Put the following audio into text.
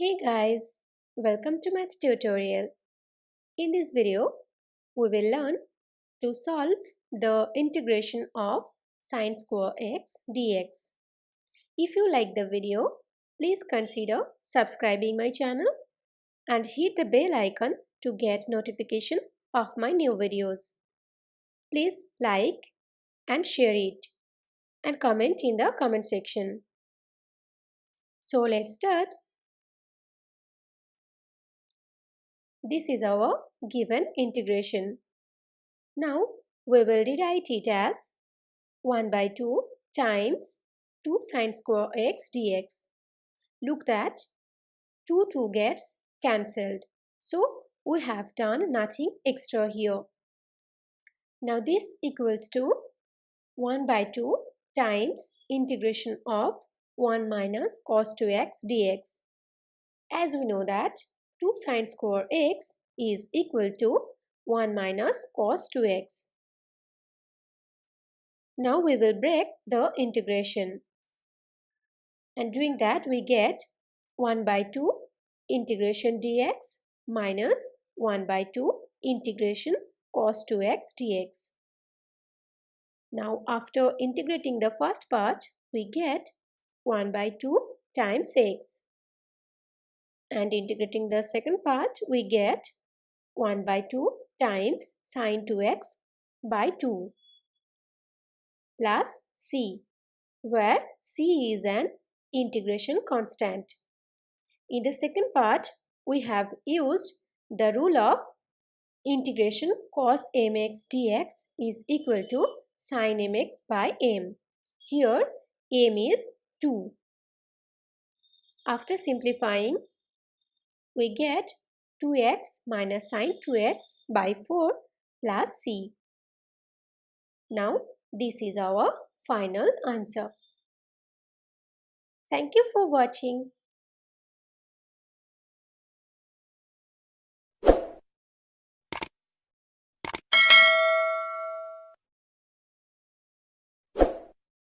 Hey guys, welcome to Maths tutorial. In this video, we will learn to solve the integration of sine square x dx. If you like the video, please consider subscribing my channel and hit the bell icon to get notification of my new videos. Please like and share it and comment in the comment section. So let's start. This is our given integration. Now we will rewrite it as 1 by 2 times 2 sine square x dx. Look that 2 gets cancelled. So we have done nothing extra here. Now this equals to 1 by 2 times integration of 1 minus cos 2x dx. As we know that 2 sine square x is equal to 1 minus cos 2x. Now we will break the integration. And doing that we get 1 by 2 integration dx minus 1 by 2 integration cos 2x dx. Now after integrating the first part we get 1 by 2 times x. And integrating the second part we get 1 by 2 times sine 2x by 2 plus c, where c is an integration constant. In the second part, we have used the rule of integration cos mx dx is equal to sin mx by m. Here, m is 2. After simplifying, we get 2x minus sin 2x by 4 plus c. Now, this is our final answer. Thank you for watching.